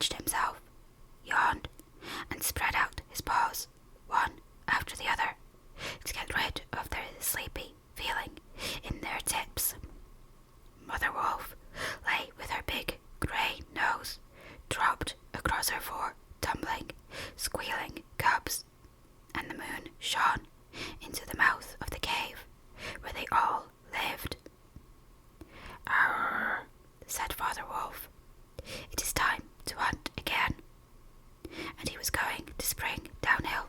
stretched himself, yawned, and spread out his paws, one after the other, to get rid of their sleepy feeling in their tips. Mother Wolf lay with her big grey nose dropped across her four tumbling, squealing cubs, and the moon shone into the mouth of the cave where they all lived. "Arr," said Father Wolf, "it is time to hunt again." And he was going to spring downhill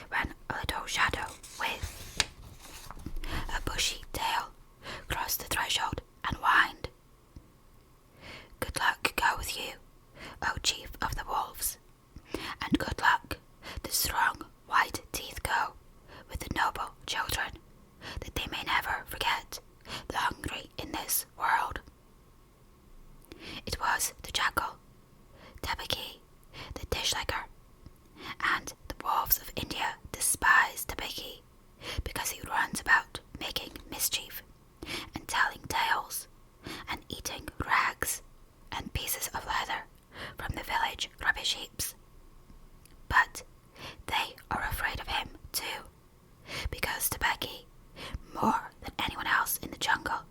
when a little shadow with a bushy tail crossed the threshold and whined. "Good luck go with you, O Chief of the Wolves, and good luck the strong white teeth go with the noble children, that they may never forget the hungry in this world." It was the jackal, Tabaki, the dishlicker, and the wolves of India despise Tabaki because he runs about making mischief and telling tales and eating rags and pieces of leather from the village rubbish heaps. But they are afraid of him too, because Tabaki, more than anyone else in the jungle,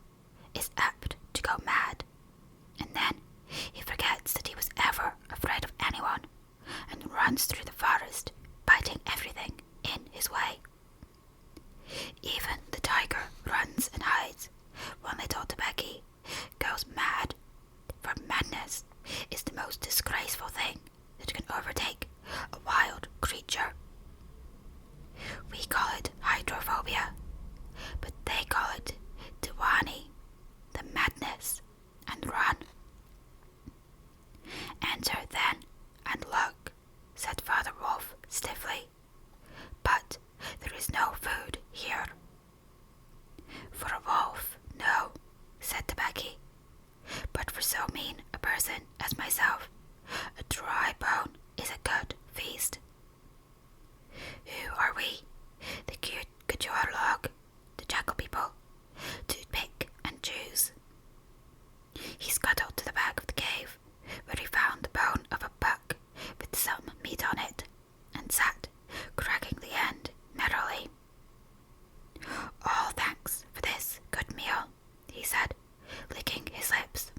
is apt to go mad, and then he forgets that he was ever afraid of anyone and runs through the forest, biting everything in his way. Even the tiger runs and hides when little Tabaki goes mad, for madness is the most disgraceful thing that can overtake a wild creature. We call it hydrophobia, but they call it Diwani, the madness, and run. "Enter then and look," said Father Wolf stiffly, "but there is no food here." "For a wolf, no," said Tabaki, "but for so mean a person as myself, a dry bone is a good feast." "Who are we? The Kujorlog, the jackal people, to pick and choose." He scuttled to the back of the cave, where he found the bone of a buck with some meat on it, and sat cracking the end merrily. "All thanks for this good meal," he said, licking his lips.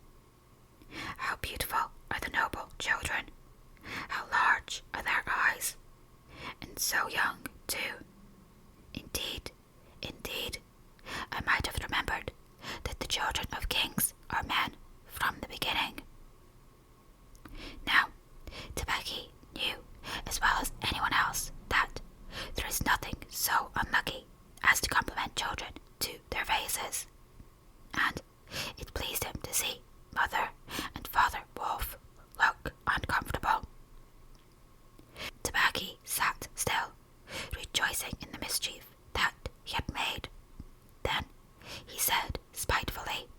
"How beautiful are the noble children! How large are their eyes! And so young, too! Indeed, indeed, I might have remembered that the children of kings are men from the beginning." Now, Tabaki knew as well as anyone else that there is nothing so unlucky as to compliment children to their faces, and it pleased him to see Mother and Father Wolf look uncomfortable. Tabaki sat still, rejoicing in the mischief that he had made. Then he said spitefully,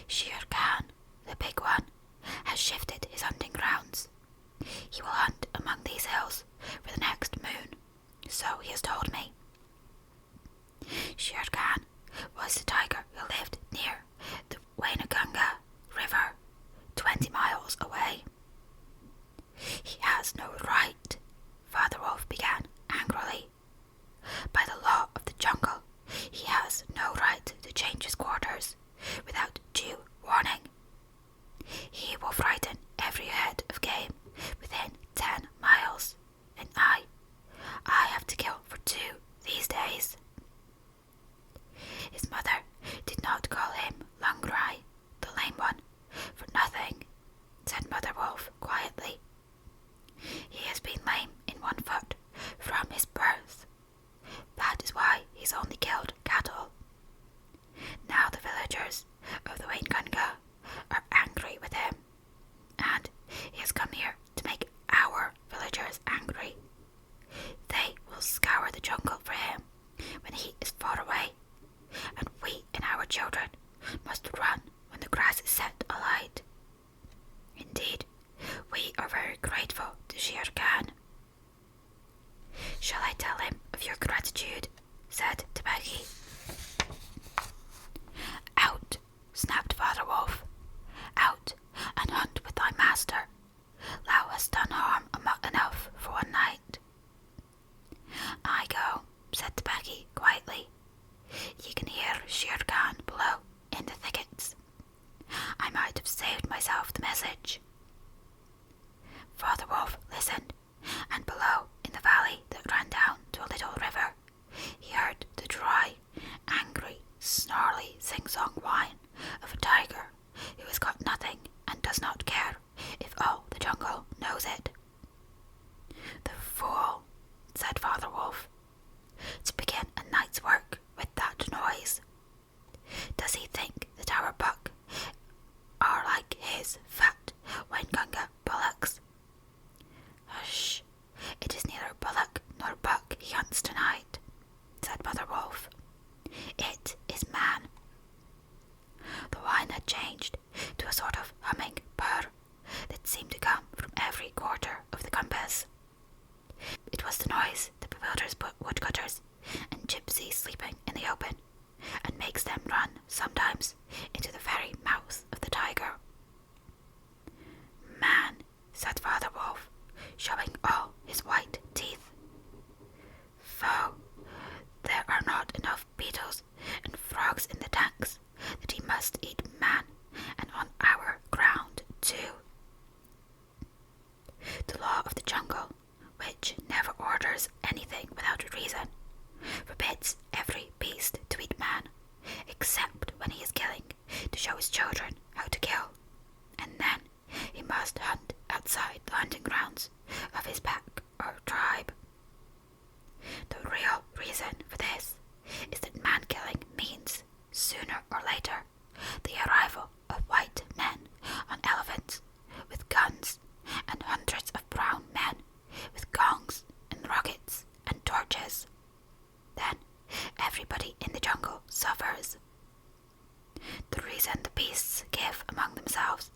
"Shere Khan, the big one, has shifted his hunting grounds. He will hunt among these hills for the next moon, so he has told me." Shere Khan was the tiger who lived near the Waingunga River, 20 miles away. "He has no right," Father Wolf began angrily. "By the law of the jungle, he has no right to change his quarters without due warning. He will frighten every head of game within 10 miles, and I have to kill for 2 these days." His mother did not call him Lungrai, the lame one, for nothing, said Mother Wolf quietly. "He has been lame in one foot from his birth. That is why he's only killed cattle. Now the villagers of the Waingunga are angry with him, and he has come here to make our villagers angry. They will scour the jungle for him when he is far away, and we and our children must run when the grass is set alight. Indeed, we are very grateful to Shere Khan." "Shall I tell him of your gratitude?" said Tabaki. "Out," snapped Father Wolf. "Out and hunt with thy master. hunting grounds of his pack or tribe. The real reason for this is that man-killing means, sooner or later, the arrival of white men on elephants with guns and hundreds of brown men with gongs and rockets and torches. Then everybody in the jungle suffers. The reason the beasts give among themselves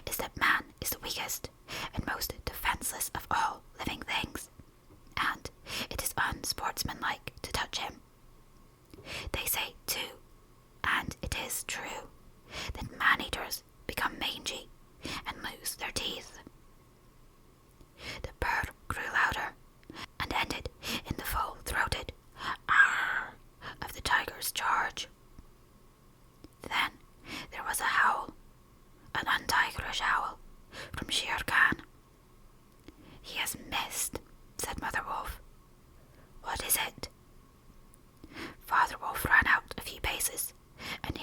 is that man is the weakest and most defenseless of all living things, and it is unsportsmanlike to touch him. They say, too, and it is true, that man-eaters become mangy and lose their teeth. The purr grew louder and ended in the full-throated "arr" of the tiger's charge. Then there was a howl, an untigerish howl, from Shere Khan. "He has missed," said Mother Wolf. "What is it?" Father Wolf ran out a few paces and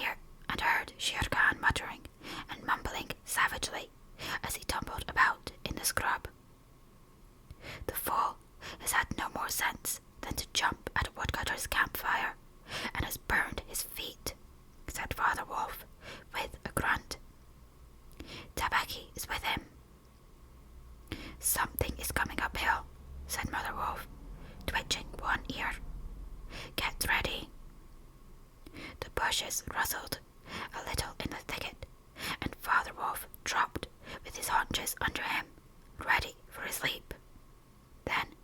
heard Shere Khan muttering and mumbling savagely as he tumbled about in the scrub. "The fool has had no more sense than to jump at a woodcutter's campfire and has burned his feet," said Father Wolf with a grunt. "Tabaki is with him." "Something is coming uphill," said Mother Wolf, twitching one ear. "Get ready." The bushes rustled a little in the thicket, and Father Wolf dropped with his haunches under him, ready for his leap. Then,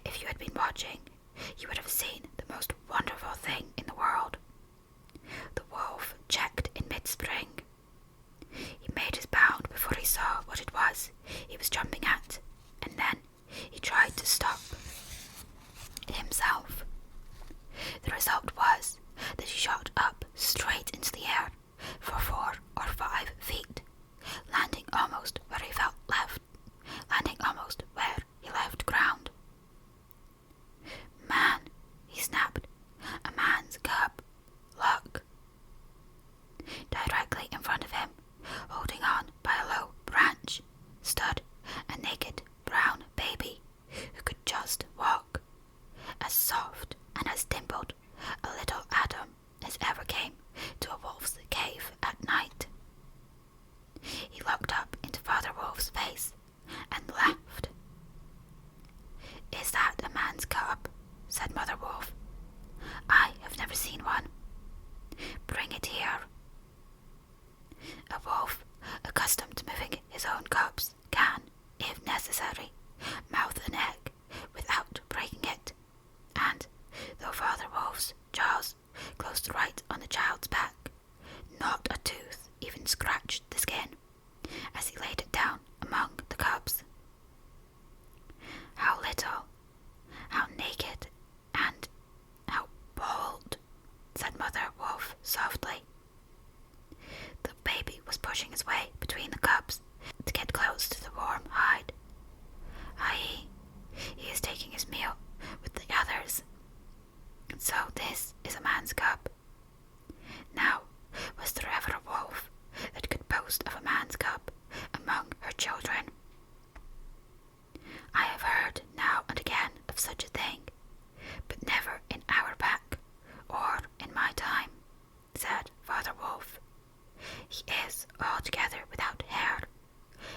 if you had been watching, you would have seen the most wonderful thing in the world. The wolf checked in mid-spring. He made his bound before he saw what it was he was jumping at, and then he tried to stop himself. The result was that he shot up straight into the air for 4 or 5 feet, landing almost where he left ground. "Man," he snapped, "a man's cub. Look." Directly in front of him, holding on by a low branch, stood a naked brown baby who could just walk, as soft and as dimpled a little Adam as ever came to a wolf's cave at night. He looked up into Father Wolf's face and laughed. "Is that a man's cub?" said Mother Wolf. "I have never seen one. Bring it here." A wolf, accustomed to moving his own cubs, can, if necessary, mouth an egg without breaking it, and though Father Wolf's jaws closed right on the child's back, not a tooth even scratched the skin as he laid it down among the cubs. "How little, how naked, and how bold," said Mother Wolf softly. The baby was pushing his way between the cubs to get close to the warm hide. Aye, he is taking his meal with the others. So this is a man's cub. Now, was there ever a wolf that could boast of a man's cub among her children? "I have heard now and again of such a thing, but never in our pack or in my time," said Father Wolf. "He is altogether without hair,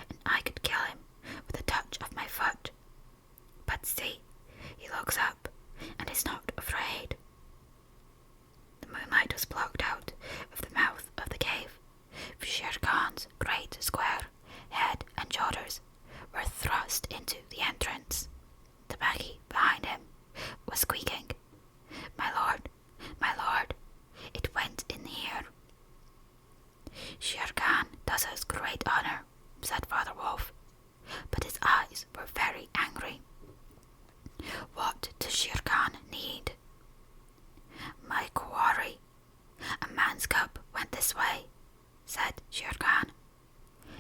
and I could kill him with a touch of my foot. But see, he looks up and is not afraid." The moonlight was blocked out of the mouth of the cave, for Shere Khan's great square head and shoulders were thrust into the entrance. The baggie behind him was squeaking, my lord, it went in here." "Shere Khan does us great honor," said Father Wolf, but his eyes were very angry. "What does Shere Khan need?" "My quarry. A man's cub went this way," said Shere Khan.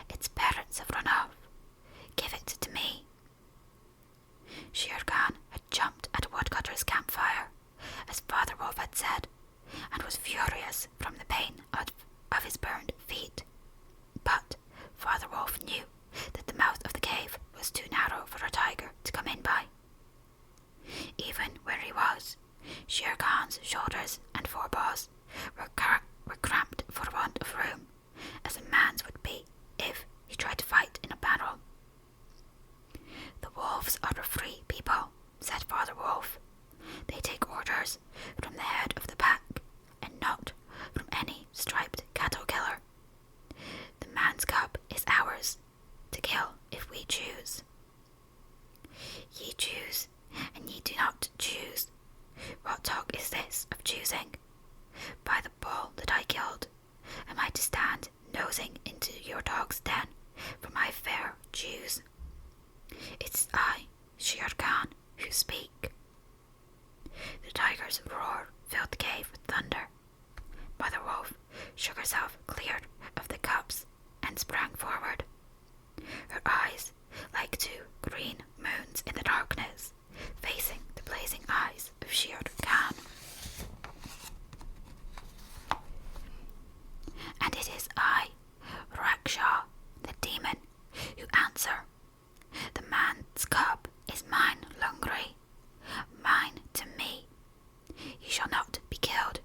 "Its parents have run off. Give it to me." Shere Khan had jumped at a woodcutter's campfire, as Father Wolf had said, and was furious from the pain of his burned feet. But Father Wolf knew to kill if we choose. Ye choose, and ye do not choose. What talk is this of choosing? By the bull that I killed, am I to stand nosing into your dog's den for my fair Jews? It's I, Shere Khan, who speak. The tiger's roar filled the cave with thunder. Mother Wolf shook herself clear of the cups and sprang forward. Her eyes, like two green moons in the darkness, facing the blazing eyes of Shere Khan. And it is I, Raksha, the demon, who answer. The man's cub is mine, Lungri, mine to me. He shall not be killed.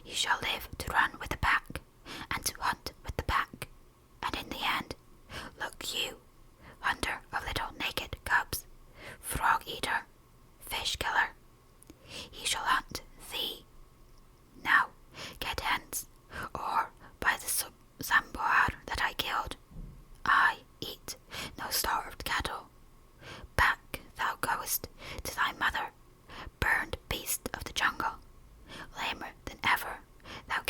He shall live to run with the pack, and to hunt with the pack. And in the end, look you, hunter of little naked cubs, frog eater, fish killer, he shall hunt thee. Now, get hence, or by the Samboar that I killed, I eat no starved cattle. Back thou goest to thy mother, burned beast of the jungle, lamer than ever thou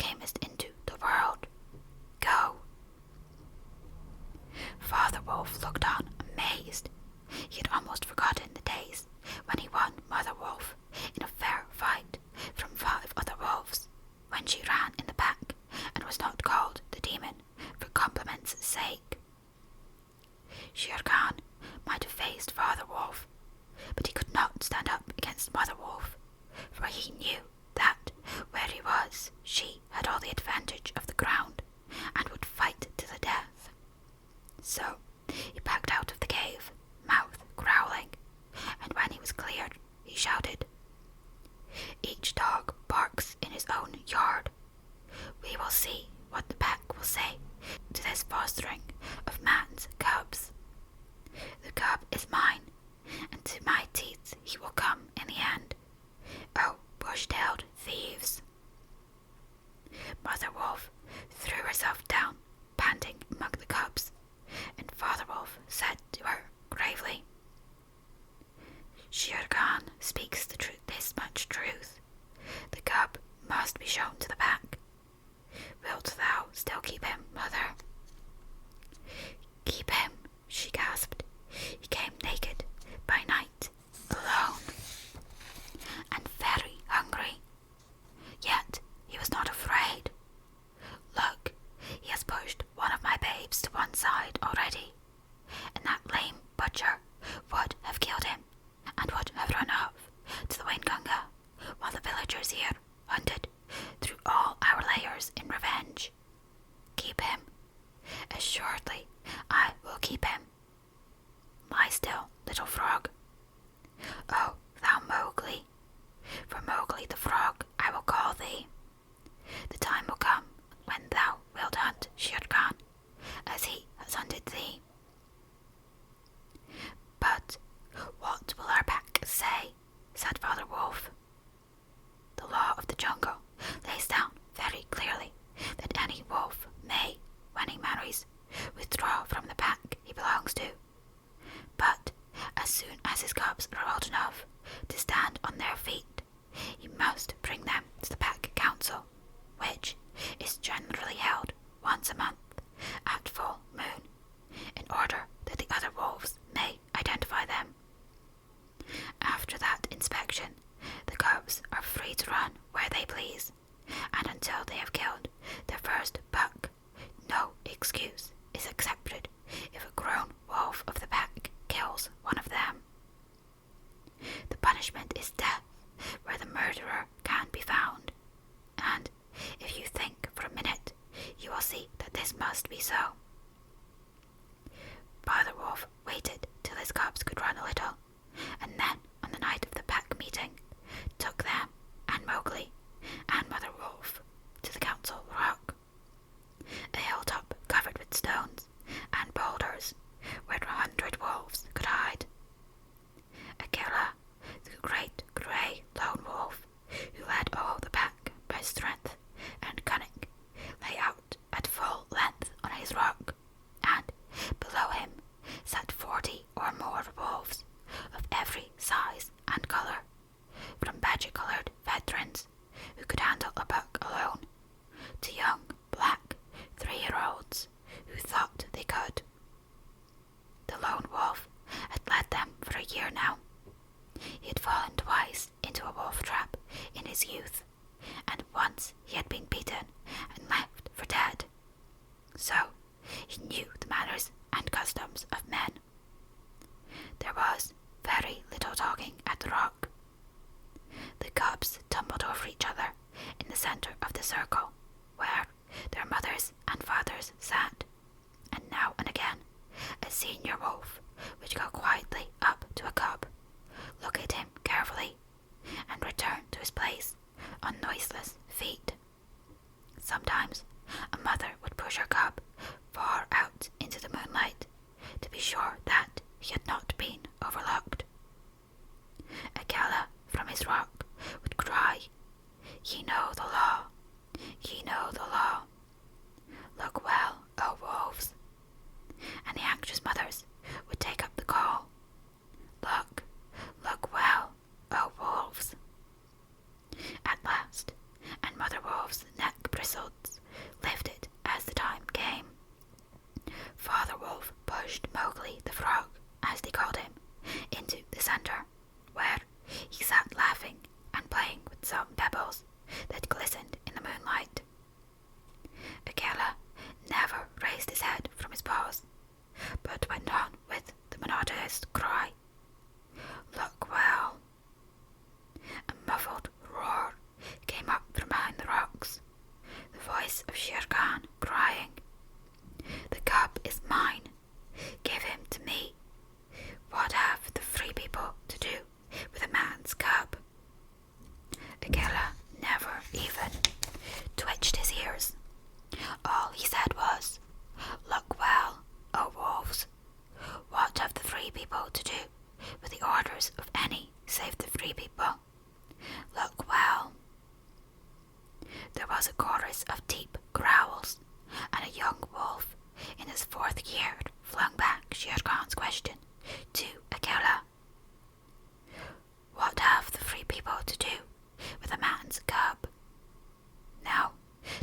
mother's place on noiseless feet. Sometimes a mother would push her cub far out into the moonlight to be sure that he had not been overlooked. Akela from his rock would cry, "Ye know the law, ye know the law. Look well, O wolves." And the anxious mothers would take up the call, "Look, look well, O wolves." At last, and Mother Wolf's neck bristles lifted as the time came, Father Wolf pushed Mowgli the frog, as they called him, into the centre, where he sat laughing and playing with some pebbles that glistened in the moonlight. Akela never raised his head from his paws, but went on with the monotonous cry, "Look well." A muffled roar came up from behind the rocks, the voice of Shere Khan crying, "The cub is mine. Give him to me. What have the free people to do with a man's cub?" Akela never even twitched his ears. All he said was, "Look well, O wolves. What have the free people to do with the orders of any save the free people? Look well." There was a chorus of deep growls, and a young wolf in his 4th year flung back Shere Khan's question to Akela. "What have the free people to do with a man's cub?" Now,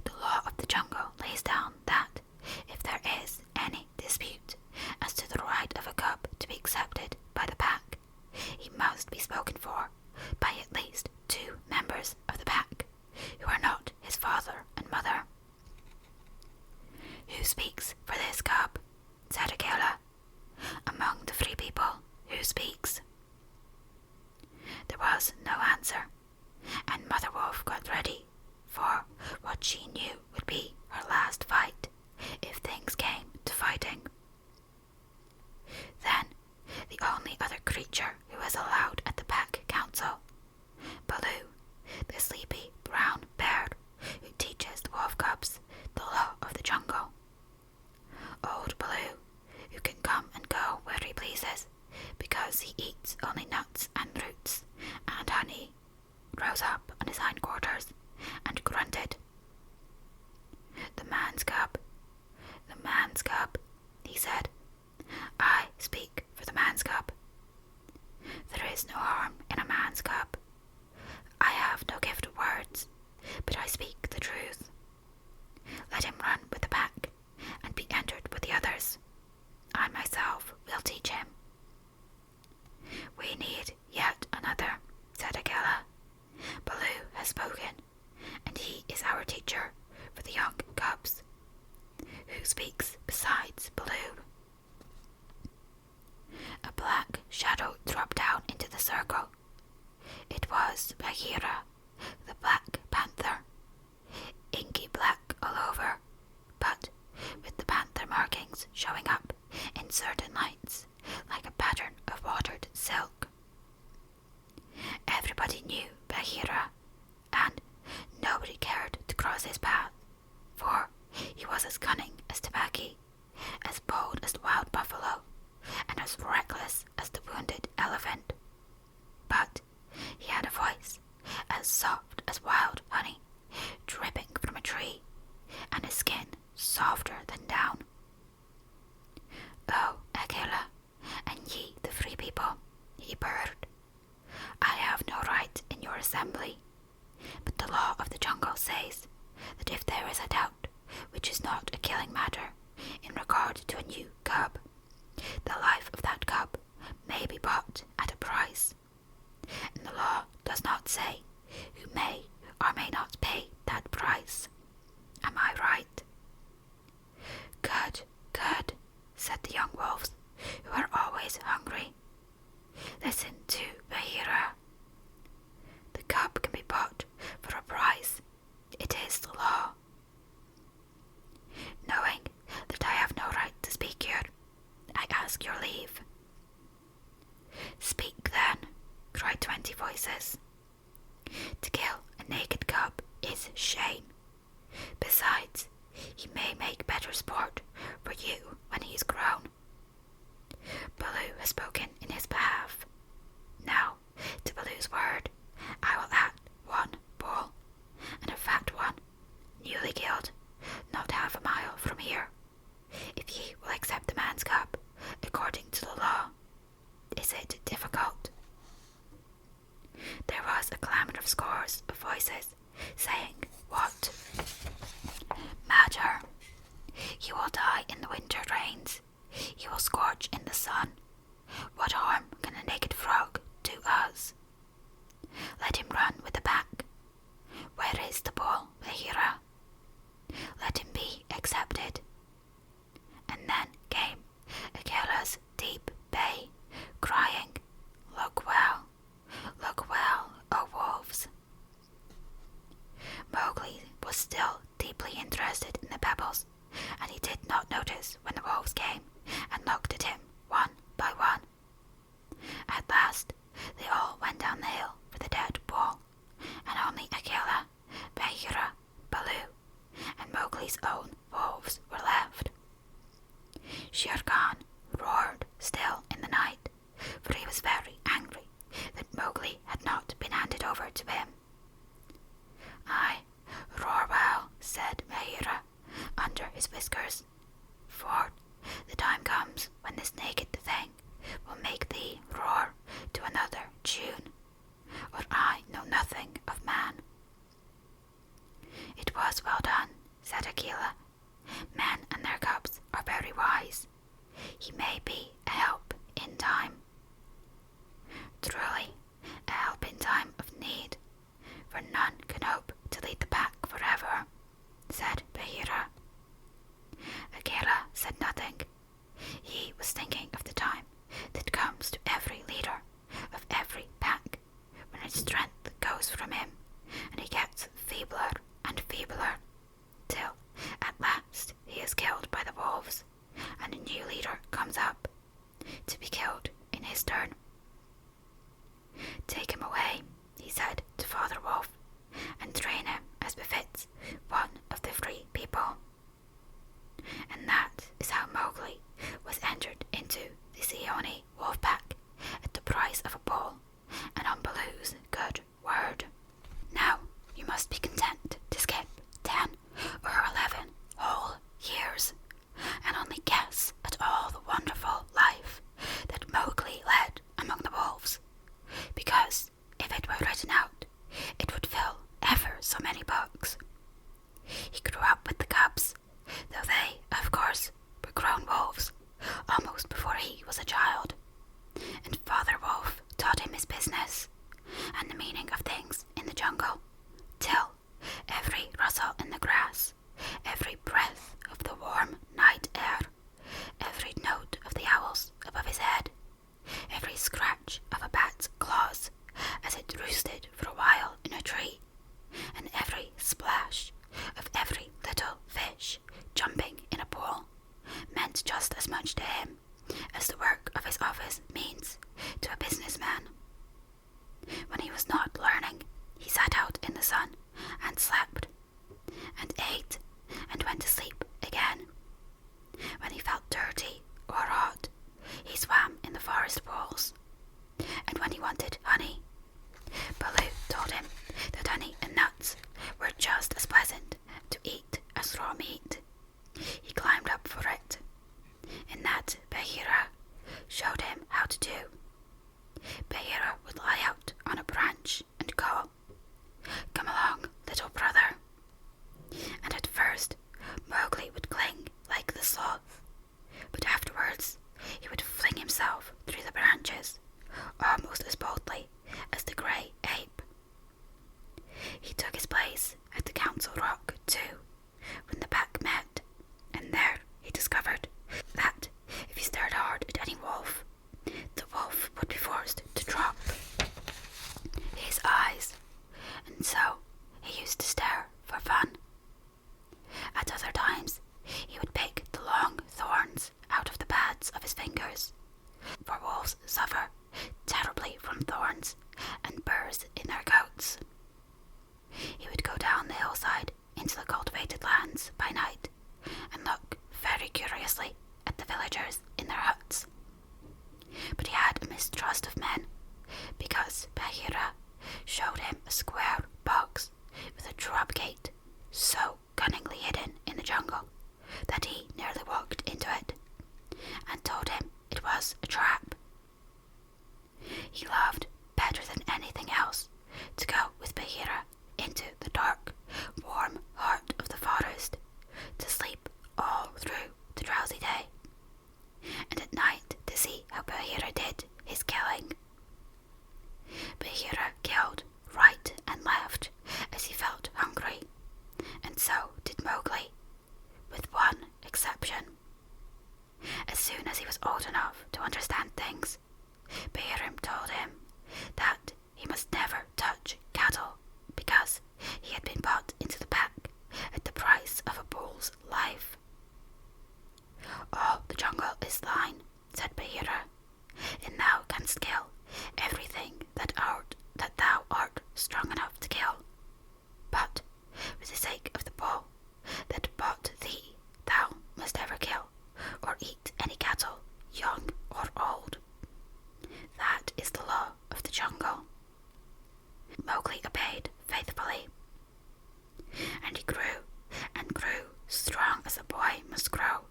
the law of the jungle lays down that if there is any dispute as to the right of a cub to be accepted by the pack, he must be spoken for by at least 2 members of the pack who are not his father and mother. "Who speaks for this cub?" said Akela. "Among the free people, who speaks?" There was no answer, and Mother Wolf got ready for what she knew would be her last fight if things came to fighting. Then the only other creature who was allowed at the pack council, Baloo, the sleepy brown bear who teaches the wolf cubs the law of the jungle. Old Baloo, who can come and go where he pleases because he eats only nuts and roots and honey, rose up on his hindquarters and grunted. "The man's cub, the man's cub," he said. "I speak for the man's cub. There is no harm in a man's cub. I have no gift of words, but I speak the truth. Let him run with the pack and be entered with the others. I myself will teach him." "We need yet another," said Akela. "Baloo has spoken, and he is our teacher for the young cubs. Who speaks besides Baloo?" A black shadow dropped down into the circle. It was Bagheera, the Black Panther, inky black all over, but with the panther markings showing up in certain lights like a pattern of watered silk. Everybody knew Bagheera, and nobody cared to cross his path, for he was as cunning as Tabaki, as bold as the wild buffalo, and as reckless as the wounded elephant. But he had a voice as soft as wild honey dripping from a tree, and his skin softer than down. "Oh, Akela, and ye the free people," he purred, "I have no right in your assembly, but the law of the jungle says that if there is a doubt, which is not a killing matter, in regard to a new cub, the life of that cub may be bought at a price. And the law does not say who may or may not pay that price. Am I right?" "Good, good," said the young wolves, who are always hungry. "Listen to Bagheera. The cub can be bought for a price. It is the law. Knowing that I have no right to speak here, I ask your leave." "Speak then," cried 20 voices. To kill a naked cub is shame. Besides, he may make better sport for you when he is grown. Baloo has spoken in his behalf. Now, to Baloo's word, I will add one bull, and a fat one, newly killed, not half a mile from here, if ye will accept the man's cup, according to the law. Is it difficult? There was a clamour of scores of voices, saying, What matter? You will die in the winter rains. You will scorch in the sun. What harm can a naked frog do us? Let him run with the pack. Where is the bull, Bagheera? Let him be accepted. And then came Akela's deep bay, crying, Look well, O wolves. Mowgli was still deeply interested in the pebbles, and he did not notice when the wolves came and looked at him one by one. At last, they all went down the hill for the dead bull, and only Akela, Bagheera, Baloo, and Mowgli's own wolves were left. Shere Khan roared still in the night, for he was very angry that Mowgli had not been handed over to him. "Aye, roar well," said Bagheera under his whiskers, "for the time comes when this naked thing will make thee roar to another tune, or I know nothing of man." "It was well done," said Akela. "Men and their cubs are very wise. He may be a help in time." "Truly, a help in time of need, for none can hope to lead the pack forever," said Bagheera. Akela said nothing. He was thinking of the time that comes to every leader of every pack, when its strength goes from him, and he gets feebler and feebler, till at last he is killed by the wolves, and a new leader comes up, to be killed in his turn. "Take him away," he said to Father Wolf, "and train him as befits one of the free people." And that is how Mowgli was entered into the Seeonee wolf pack at the price of a bull, and on Baloo's good word. Now you must be content to skip 10 or 11 whole years, and only guess at all the wonderful life that Mowgli led among the wolves, because if it were written out, it would fill ever so many books. He grew up with the cubs, though they, of course, were grown wolves, almost before he was a child, and Father Wolf taught him his business, and the meaning of things in the jungle, till every rustle in the grass, every breath of the warm night air, every note of the owls above his head, every scratch of a bat's claws as it roosted for a while in a tree, and every splash of every little fish jumping in a pool, meant just as much to him as the work of his office means to a businessman. When he was not learning, he sat out in the sun and slept, and ate, and went to sleep again. When he felt dirty or hot, he swam in the forest pools, and when he wanted honey, Baloo told him that honey and nuts were just as pleasant to eat as raw meat. He climbed up for it, and that Bagheera showed him how to do. Bagheera would lie out on a branch and call, "Come along, little brother." And at first Mowgli would cling like the sloth, but afterwards he would fling himself through the branches almost as boldly as the grey ape. He took his place at the Council Rock too, when the pack met, and there he discovered that if he stared hard at any wolf, the wolf would be forced to drop his eyes, and so he used to stare for fun. At other times he would pick the long thorns out of the pads of his fingers, for wolves suffer terribly from thorns and burrs in their coats. villagers in their huts. But he had a mistrust of men, because Bagheera showed him a square box with a trap gate so cunningly hidden in the jungle that he nearly walked into it, and told him it was a trap. He loved better than anything else to go with Bagheera into the dark, warm heart of the forest, to sleep all through the drowsy day, and at night to see how Bagheera did his killing. Bagheera killed right and left as he felt hungry, and so did Mowgli, with one exception. As soon as he was old enough to understand things, Bagheera told him that he must never touch cattle, because he had been bought into the pack at the price of a bull's life. All the jungle is thine, said Bagheera, and thou canst kill everything that thou art strong enough to kill. But for the sake of the bull that bought thee, thou must never kill or eat any cattle, young or old. That is the law of the jungle. Mowgli obeyed faithfully, and he grew and grew, strong as a boy must grow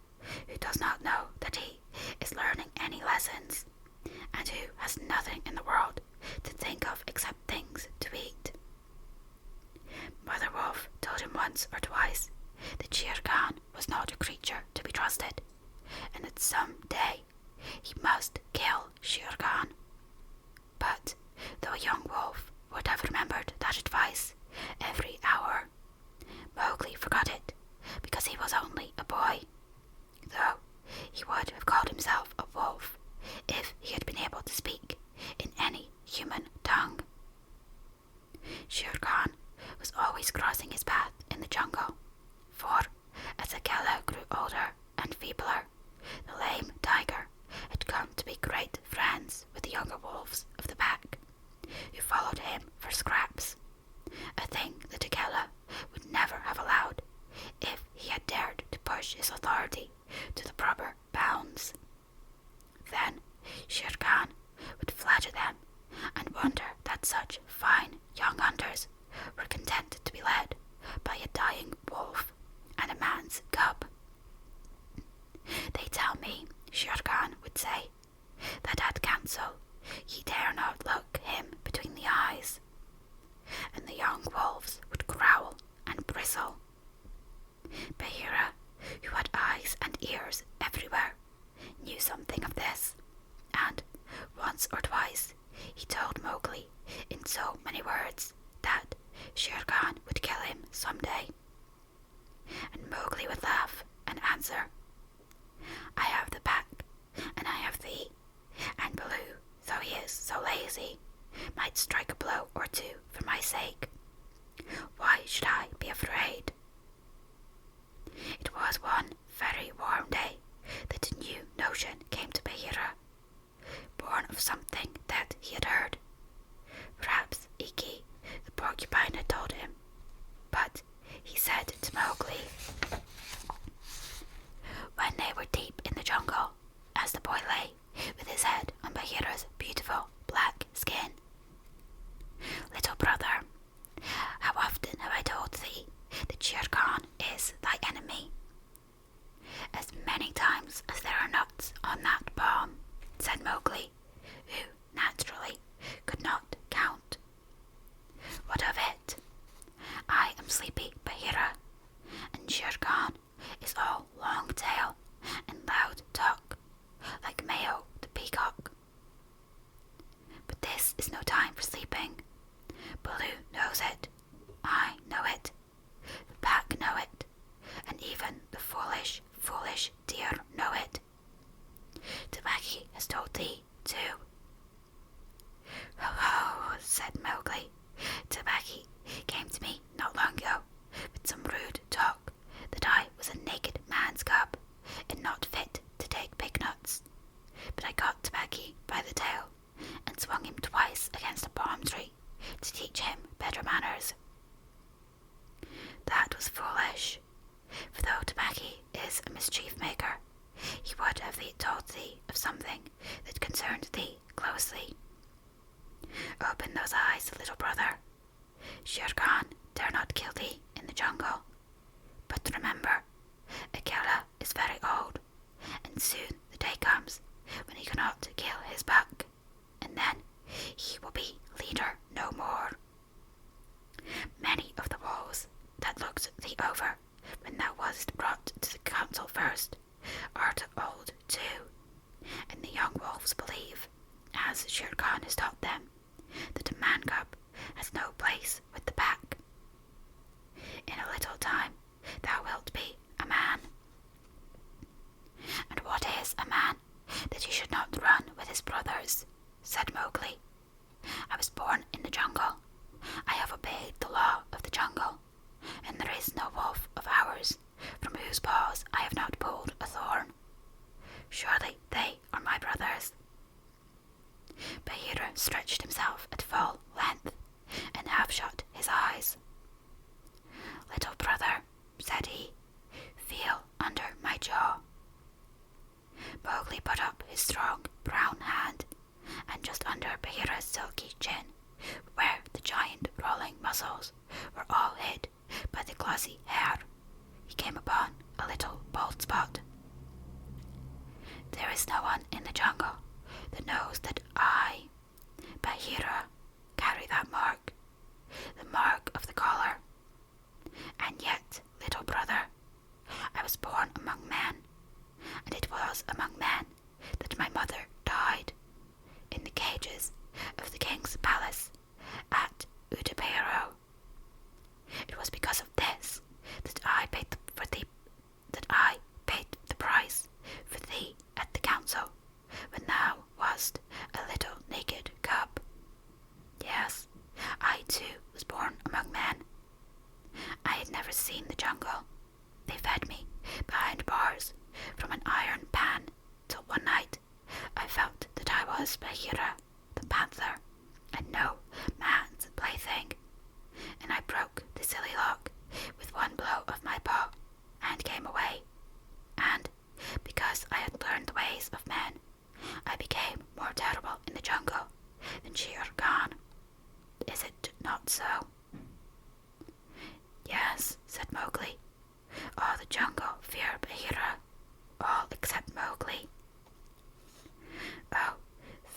who does not know that he is learning any lessons, and who has nothing in the world to think of except things to eat. Mother Wolf told him once or twice that Shere Khan was not a creature to be trusted, and that some day he must kill Shere Khan. But though a young wolf would have remembered that advice every hour, Mowgli forgot it because he was only a boy, though he would have called himself a wolf if he had been able to speak in any human tongue. Shere Khan was always crossing his path in the jungle, for as Akela grew older and feebler, the lame tiger had come to be great friends with the younger wolves of the pack, who followed him for scraps, a thing that Akela would never have allowed if he had dared to push his authority to the proper bounds. Then Shere Khan would flatter them and wonder that such fine young hunters were content to be led by a dying wolf and a man's cub. They tell me, Shere Khan would say, that at council ye dare not look him between the eyes, and the young wolves would growl and bristle. Bagheera, who had eyes and ears everywhere, knew something of this, and once or twice he told Mowgli in so many words that Shere Khan would kill him some day. And Mowgli would laugh and answer, I have the pack, and I have thee, and Baloo, though he is so lazy, might strike a blow or two for my sake. Why should I be afraid? It was one very warm day that a new notion came to Bagheera, born of something that he had heard. Perhaps Iki, the porcupine, had told him, but he said to Mowgli, when they were deep in the jungle, as the boy lay with his head on Bagheera's beautiful black skin, little brother, how often have I told thee that Shere Khan is thy enemy? As many times as there are nuts on that palm, said Mowgli, who naturally could not count. What of it? I am sleepy Bagheera, and Shere Khan is all long tail and loud talk, like Mayo the peacock. But this is no time for sleeping. Baloo knows it. I know it. The pack know it. And even the foolish, foolish deer know it. Tabaki has told thee too. Ho ho, said Mowgli. Tabaki came to me not long ago with some rude talk that I was a naked man's cub and not fit to take big nuts. But I got Tabaki by the tail and swung him twice against a palm tree to teach him better manners. That was foolish, for though Tabaki is a mischief maker, he would have the cautiously. Open those eyes, little brother. Shere Khan dare not kill thee in the jungle. But remember, Akela is very old, and soon the day comes when he cannot kill his buck, and then he will be leader no more. Many of the wolves that looked thee over when thou wast brought to the council first art old too, and the young wolves believe, as Shere Khan has taught them, that a man cub has no place with the pack. In a little time thou wilt be a man. And what is a man that he should not run with his brothers? Said Mowgli. I was born in the jungle. I have obeyed the law of the jungle, and there is no wolf of ours from whose paws I have not pulled a thorn. Surely they are my brothers. Bagheera stretched himself at full length and half shut his eyes. Little brother, said he, feel under my jaw. Mowgli put up his strong brown hand, and just under Bagheera's silky chin, where the giant rolling muscles were all hid by the glossy hair, he came upon a little bald spot. There is no one in the jungle that knows that I, Bagheera, carry that mark, the mark of the collar. And yet, little brother, I was born among men, and it was among men that my mother died, in the cages of the king's palace at Utapero. It was because of this that I paid the price for thee at the council when thou wast a little naked cub. Yes, I too was born among men. I had never seen the jungle. They fed me behind bars from an iron pan till one night I felt that I was Bagheera, the panther, and no man's plaything, and I broke the silly lock with one blow of my paw and came away. And because I had learned the ways of men, I became more terrible in the jungle than Shere Khan. Is it not so? Yes, said Mowgli. All the jungle fear Bagheera, all except Mowgli. Oh,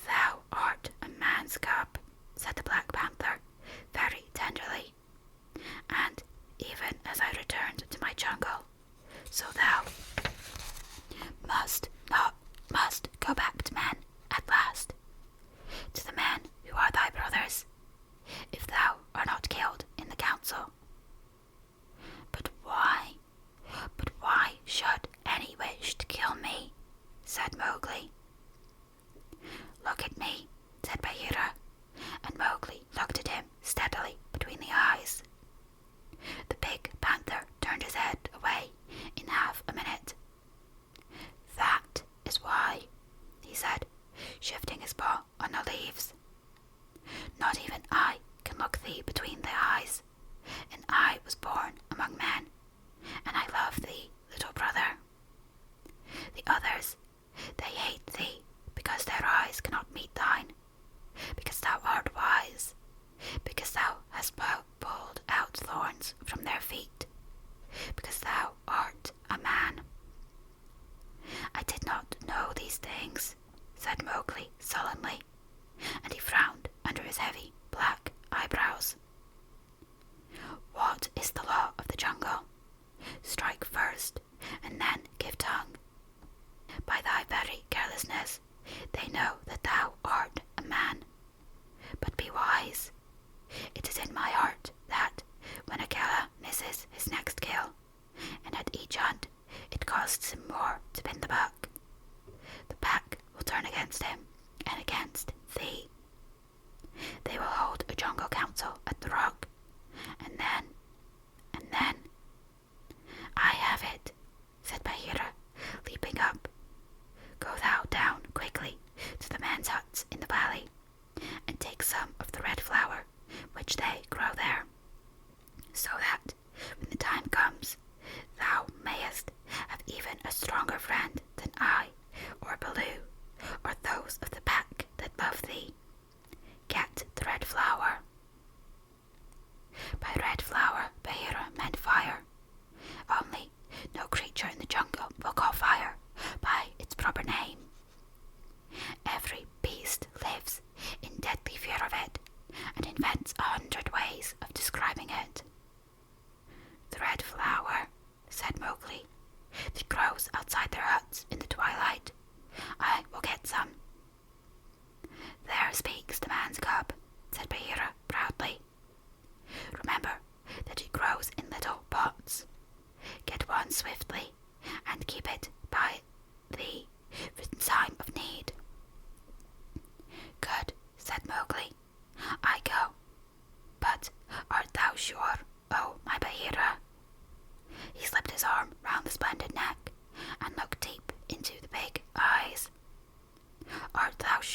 thou art a man's cub, said the Black Panther, very tenderly. And even as I returned to my jungle, so thou must go back to men at last, to the men who are thy brothers, if thou are not killed in the council. But why should any wish to kill me? Said Mowgli. Look at me, said Bagheera, and Mowgli looked at him steadily between the eyes. The big panther turned his head away in half a minute. That is why, he said, shifting his paw on the leaves. Not even I can look thee between the eyes, and I was born among men, and I love thee, little brother. The others, they hate thee because their eyes cannot meet thine, because thou art wise, because thou hast pulled out thorns from their feet, because thou art a man. I did not know these things, said Mowgli sullenly, and he frowned under his heavy black eyebrows. What is the law of the jungle? Strike first, and then give tongue. By thy very carelessness, they know that thou art a man. But be wise. It is in my heart that, when Akela misses his next kill, and at each hunt it costs him more to pin the buck, the pack will turn against him and against thee. They will hold a jungle council at the rock, and then, I have it, said Bagheera, leaping up. Go thou down quickly to the men's huts in the valley, and take some of the red flower which they grow there, so that, when the time comes, thou mayest have even a stronger friend than I, or Baloo, or those of the pack that love thee.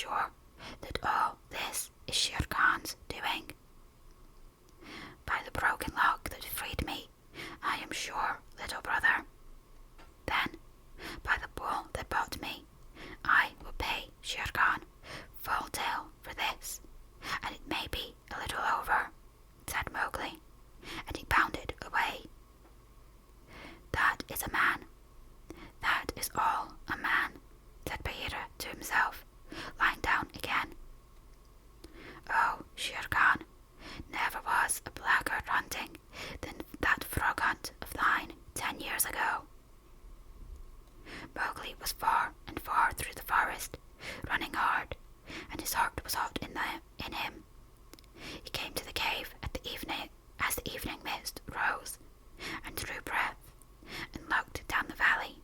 sure that all this is Shere Khan's doing. By the broken lock that freed me, I am sure, little brother. Then, by the bull that bought me, I will pay Shere Khan full tale for this, and it may be a little over, said Mowgli, and he bounded away. That is a man. That is all a man, said Bagheera to himself, lying down again. Oh, Shere Khan never was a blacker hunting than that frog hunt of thine 10 years ago. Mowgli was far and far through the forest, running hard, and his heart was hot in him. He came to the cave as the evening mist rose, and drew breath, and looked down the valley.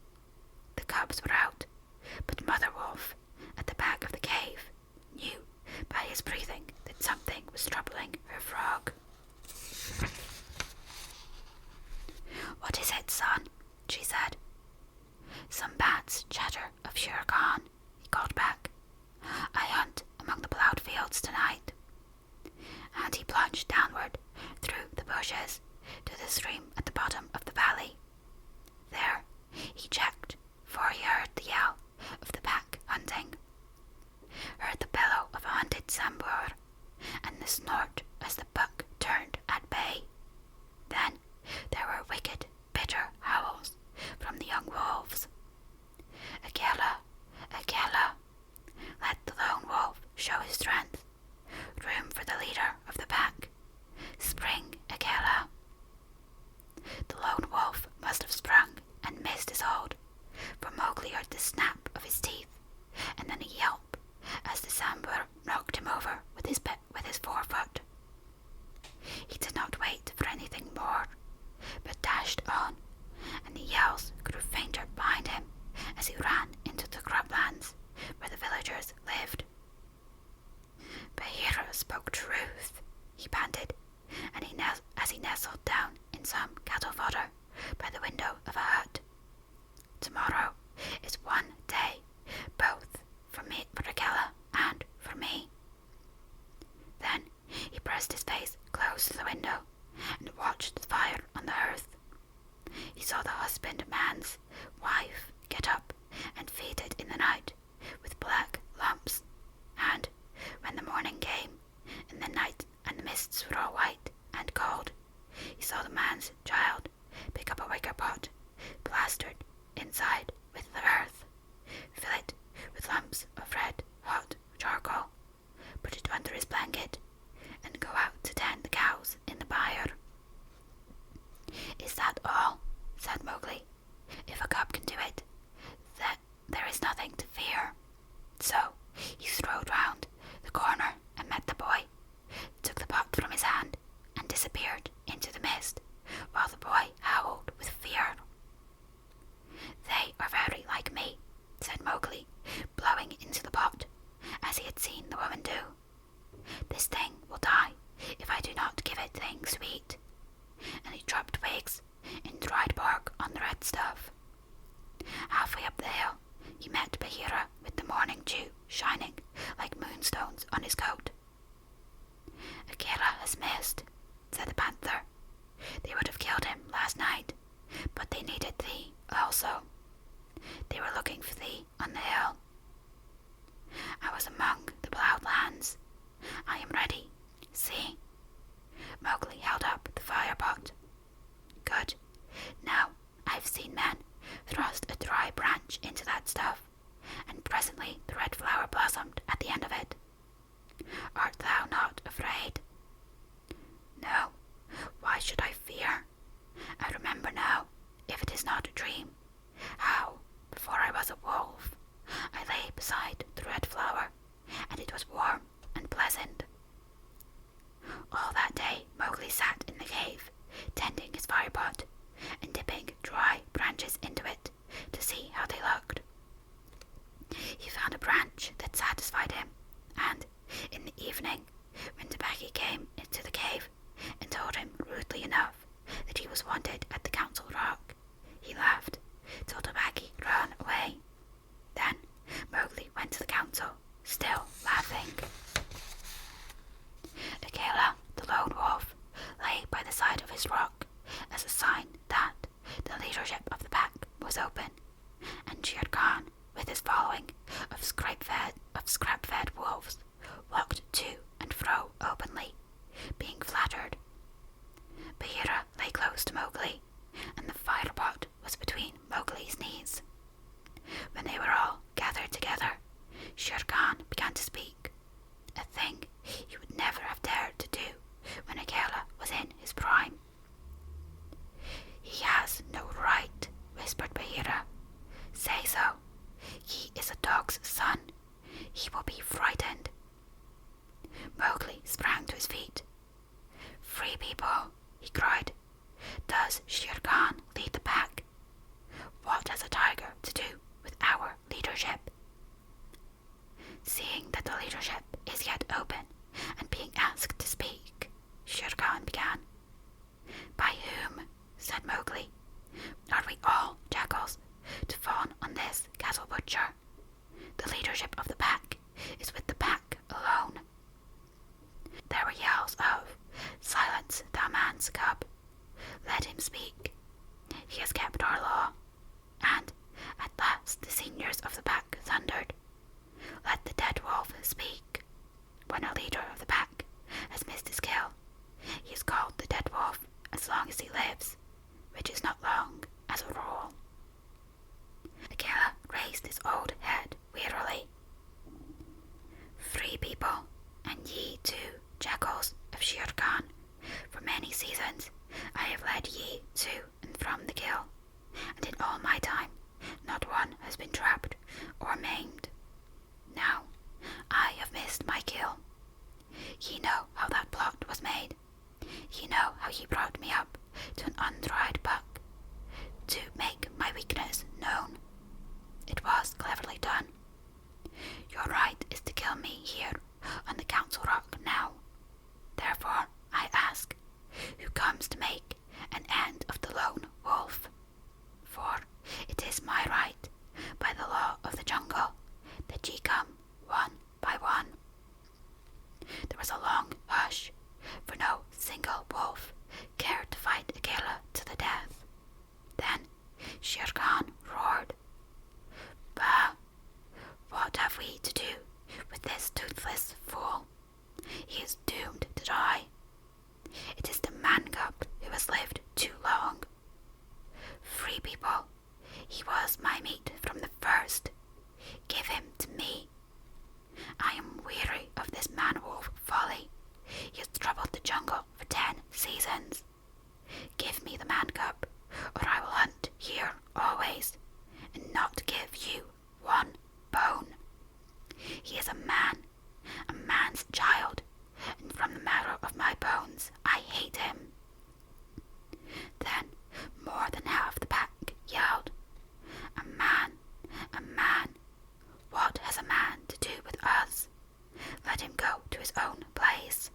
The cubs were out, but Mother Wolf, at the back of the cave, knew by his breathing that something was troubling her frog. What is it, son? She said. Some bats chatter of Shere Khan, he called back. I hunt among the ploughed fields tonight. And he plunged downward through the bushes to the stream at the bottom of the valley. There he checked, for he heard the yell of the pack hunting, heard the bellow of a hunted sambur, and the snort as the buck turned at bay. Then there were wicked, bitter howls from the young wolves. Akela, Akela, let the lone wolf show his strength. Room for the leader of the pack. Spring, Akela. The lone wolf must have sprung and missed his hold, for Mowgli heard the snap of his teeth, and then a yelp as the sambur knocked him over with his forefoot. He did not wait for anything more, but dashed on, and the yells grew fainter behind him as he ran into the scrublands where the villagers lived. Bagheera spoke truth, he panted, and as he nestled down in some cattle fodder by the window of a hut. Tomorrow is one day, both for Akela and for me. Then he pressed his face close to the window and watched the fire on the hearth. He saw the husbandman's wife get up and feed it in the night with black lumps, and when the morning came, and the night and the mists were all white and cold, he saw the man's child pick up a wicker pot, plastered inside with the earth, fill it with lumps of red hot charcoal, put it under his blanket, and go out to tend the cows in the byre. Is that all? Said Mowgli. If a cub can do it, then there is nothing to fear. So he strode round the corner and met the boy, took the pot from his hand, and disappeared into the mist, while the boy howled with fear. They are very like me, said Mowgli, blowing into the pot, as he had seen the woman do. This thing will die if I do not give it things to eat. And he dropped twigs and dried bark on the red stuff. Halfway up the hill, he met Bagheera with the morning dew shining like moonstones on his coat. Akela has missed, said the panther. They would have killed him last night, but they needed thee also. They were looking for thee on the hill. I was among the ploughed lands. I am ready. See. Mowgli held up the fire pot. Good. Now I've seen men thrust a dry branch into that stuff, and presently the red flower blossomed still laughing. Akela, the lone wolf, lay by the side of his rock as a sign that the leadership of the pack was open, and Shere Khan, with his following of scrap-fed wolves, walked to and fro openly, being flattered. Bagheera lay close to Mowgli, and the fire pot was between Mowgli's knees. When they were all gathered together, Shere Khan began to speak, a thing he would never have dared to do when Akela was in his prime. "He has no right," whispered Bagheera. "Say so. He is a dog's son. He will be frightened." Mowgli sprang to his feet. "Free people," he cried. "Does Shere Khan lead the pack? What has a tiger to do with our leadership?" Seeing that the leadership is yet open and being asked to speak, Shere Khan began. "By whom?" said Mowgli. "Are we all jackals to fawn on this cattle butcher? The leadership of the pack is with the pack alone." There were yells of, "Silence, thou man's cub. Let him speak. He has kept our law." And at last the seniors of the pack thundered, "Let the dead wolf speak. When a leader of the pack has missed his kill, he is called the dead wolf as long as he lives, which is not long as a rule." Akela raised his old head wearily. "Free people, and ye too, jackals of Shere Khan, for many seasons I have led ye to and from the kill, and in all my time not one has been trapped or maimed. Now I have missed my kill. Ye know how that plot was made. Ye know how ye brought me up to an untried buck, to make my weakness known. It was cleverly done. Your right is to kill me here on the Council Rock now. Therefore I ask, who comes to make an end of the lone wolf? For it is my right, by the law of the jungle, that ye come one by one." There was a long hush, for no single wolf cared to fight Akela to the death. Then Shere Khan roared, "Bah! What have we to do with this toothless fool? He is doomed to die. It is the man-cub who has lived too long. Free people, he was my meat from the first. Give him to me. I am weary of this man-wolf folly. He has troubled the jungle for 10 seasons. Give me the man-cub, or I will hunt here always, and not give you one bone. He is a man's child, and from the marrow of my bones I hate him." Then more than half the pack yelled, "A man, a man! What has a man to do with us? Let him go to his own place."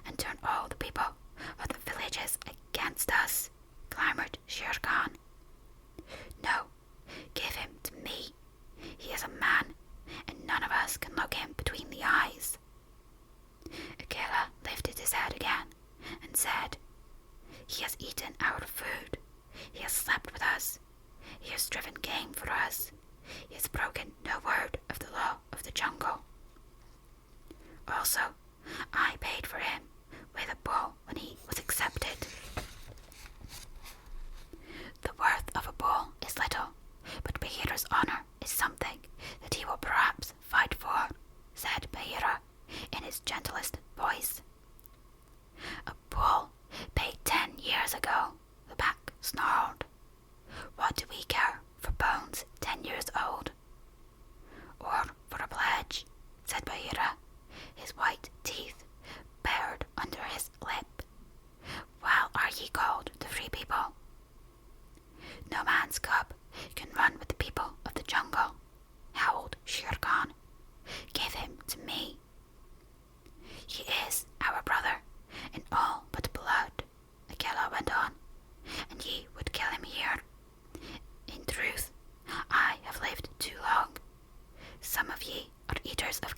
"And turn all the people of the villages against us," clamoured Shere Khan. "No, give him to me. He is a man, and none of us can look him between the eyes." Akela lifted his head again and said, "He has eaten our food. He has slept with us. He has driven game for us. He has broken no word of the law of the jungle. Also, I paid for him with a bull when he was accepted." "The worth of a bull is little, but Bagheera's honour is something that he will perhaps fight for," said Bagheera in his gentlest voice. "A bull paid 10 years ago," the pack snarled. "What do we care for bones 10 years old?" "Or for a pledge," said Bagheera, his white teeth bared under his lip. "Well are ye called the free people." "No man's cub can run with the people of the jungle," howled Shere Khan. "Give him to me." "He is our brother in all but blood," Akela went on, "and ye would kill him here. In truth, I have lived too long. Some of ye are eaters of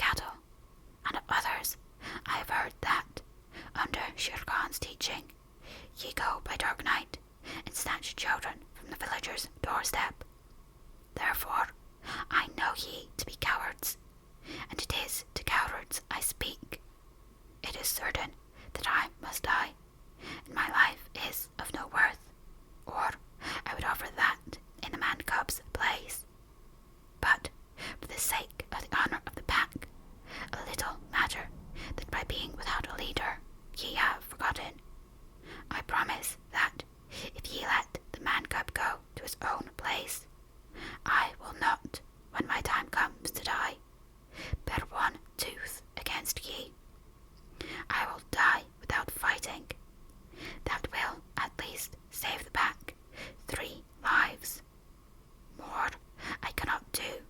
certain that I must die, and my life is of no worth, or I would offer that in the man-cub's place. But for the sake of the honour of the pack, a little matter that by being without a leader ye have forgotten, I promise that if ye let the man-cub go to his own place, I will not, when my time comes to die, bear one tooth against ye. I will die without fighting. That will at least save the pack 3 lives. More I cannot do,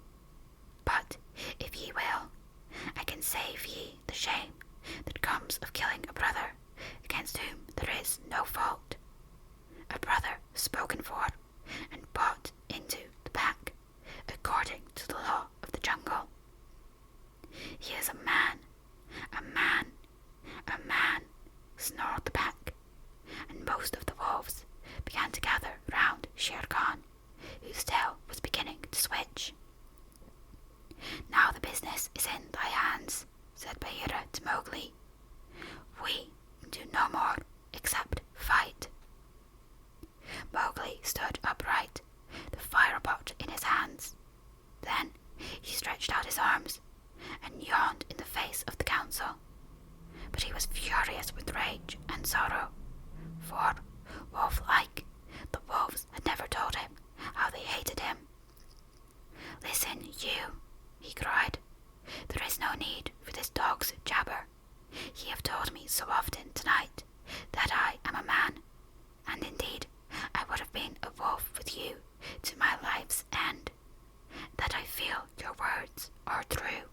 but if ye will, I can save ye the shame that comes of killing a brother against whom there is no fault. A brother spoken for and bought into the pack according to the law of the jungle. He is a man, a man, a man, snored the pack, and most of the wolves began to gather round Shere Khan, whose tail was beginning to switch. Now the business is in thy hands, said Bagheera to Mowgli. We can do no more except fight. Mowgli stood upright, the fire pot in his hands. Then he stretched out his arms and yawned in the face of the council. But he was furious with rage and sorrow, for, wolf-like, the wolves had never told him how they hated him. Listen, you, he cried. There is no need for this dog's jabber. Ye have told me so often tonight that I am a man, and indeed I would have been a wolf with you to my life's end, that I feel your words are true.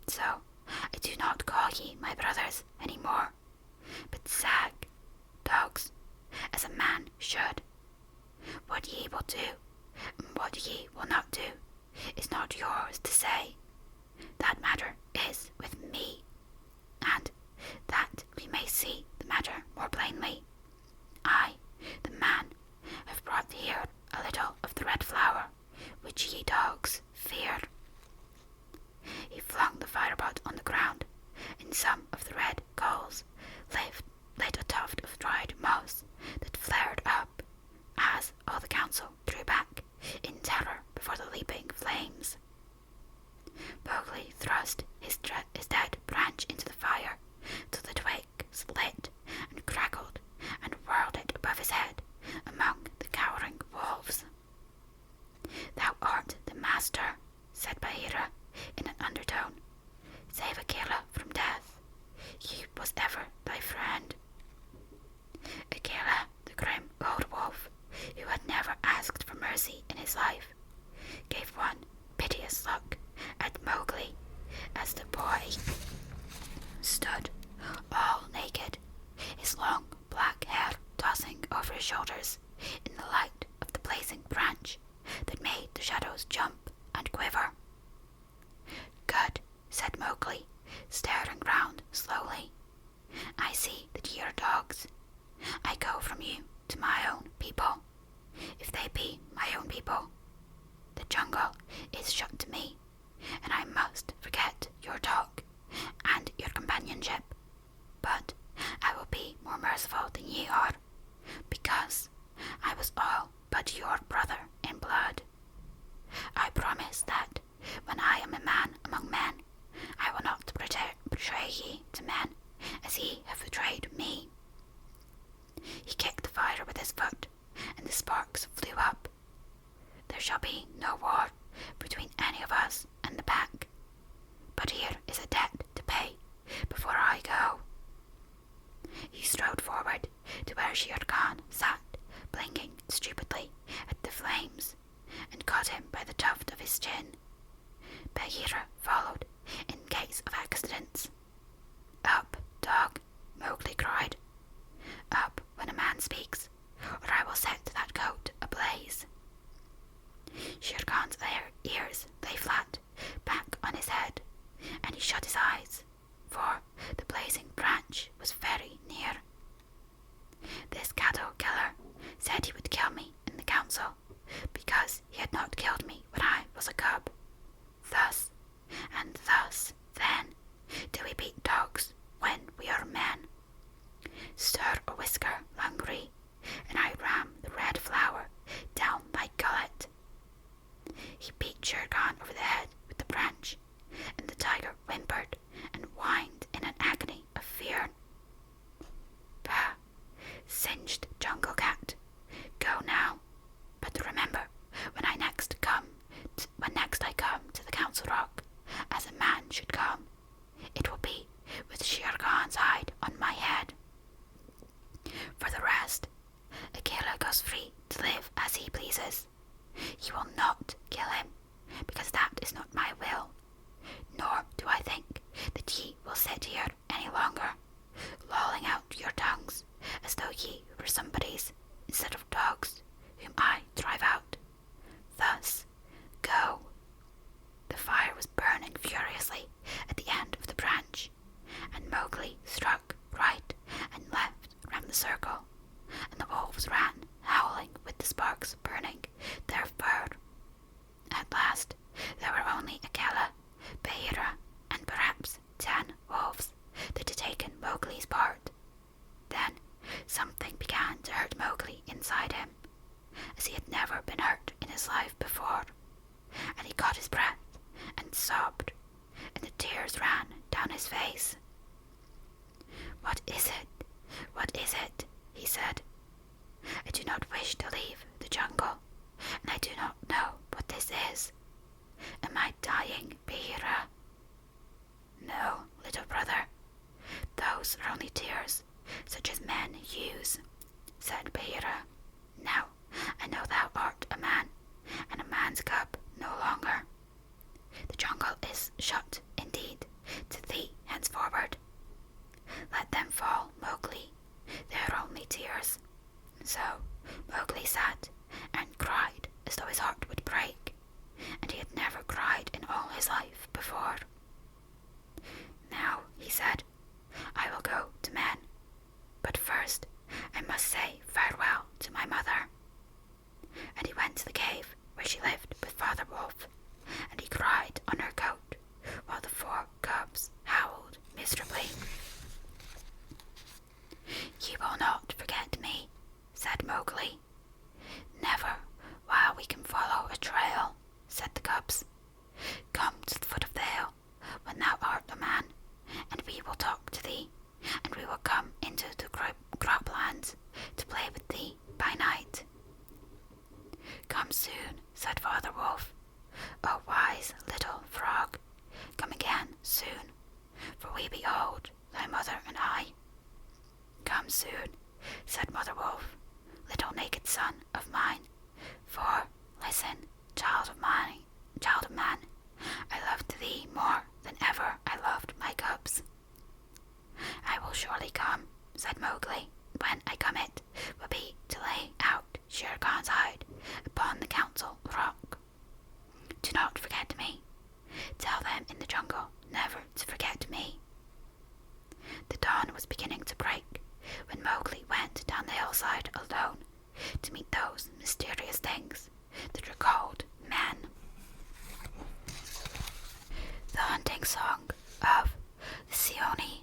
So I do not call ye my brothers any more, but sag, dogs, as a man should. What ye will do, and what ye will not do, is not yours to say. That matter is with me, and that we may see the matter more plainly, I, the man, have brought here a little of the red flower, which ye dogs fear. He flung the firepot on the ground, and some of the red coals lit a tuft of dried moss that flared up, as all the council drew back in terror before the leaping flames. Mowgli thrust his dead branch into the fire till the twig split and crackled, and whirled it above his head among the cowering wolves. Thou art the master, said Bagheera in an undertone. Save Akela from death. He was ever thy friend. Akela, the grim old wolf, who had never asked for mercy in his life, gave one piteous look at Mowgli as the boy stood all naked, his long black hair tossing over his shoulders in the light of the blazing branch that made the shadows jump and quiver. Good, said Mowgli, staring round slowly. I see that ye are dogs. I go from you to my own people, if they be my own people. The jungle is shut to me, and I must forget your talk and your companionship. But I will be more merciful than ye are, because I was all but your brother in blood. I promise that when I am a man among men, I will not betray ye to men as ye have betrayed me. He kicked the fire with his foot, and the sparks flew up. There shall be no war between any of us and the pack, but here is a debt to pay before I go. He strode forward to where Shere Khan sat, blinking stupidly at the flames, and caught him by the tuft of his chin. Bagheera followed in case of accidents. Up, dog, Mowgli cried. Up when a man speaks, or I will set that coat ablaze. Shere Khan's ears lay flat, back on his head, and he shut his eyes, for the blazing branch was very near. This cattle killer said he would kill me in the council, because he had not killed me when I was a cub. Thus, and thus, then, do we beat dogs when we are men. sit here any longer, lolling out your tongues, as though ye were somebody's, instead of dogs, whom I drive out. Thus, go. The fire was burning furiously at the end of the branch, and Mowgli struck right and left round the circle, and the wolves ran, howling with the sparks burning their fur. At last, there were only Akela, Bagheera, and perhaps 10 wolves that had taken Mowgli's part. Then something began to hurt Mowgli inside him, as he had never been hurt in his life before, and he caught his breath and sobbed, and the tears ran down his face. "What is it? What is it?" he said. "I do not wish to leave the jungle, and I do not know what this is. Am I dying, Bagheera?" "No, little brother. Those are only tears, such as men use," said Bagheera. "Now I know thou art a man, and a man's cub no longer. The jungle is shut, indeed, to thee henceforward. Let them fall, Mowgli. They are only tears." So Mowgli sat and cried as though his heart would break, and he had never cried in all his life before. "Now," he said, "I will go to men, but first I must say farewell to my mother." And he went to the cave where she lived with Father Wolf, and he cried on her coat, while the 4 cubs howled miserably. "Ye will not forget me," said Mowgli. "Never while we can follow a trail," said the cubs. "Come to the foot of the hill when thou art a man, and we will talk to thee, and we will come into the croplands to play with thee by night." "Come soon," said Father Wolf. "O wise little frog, come again soon, for we behold thy mother and I." "Come soon," said Mother Wolf, "little naked son of mine, for, listen, child of man, I loved thee more than ever I loved my cubs." "I will surely come," said Mowgli. "When I come it will be to lay out Shere Khan's hide upon the council rock. Do not forget me. Tell them in the jungle never to forget me." The dawn was beginning to break when Mowgli went down the hillside alone to meet those mysterious things that are called men. The hunting song of the Seeonee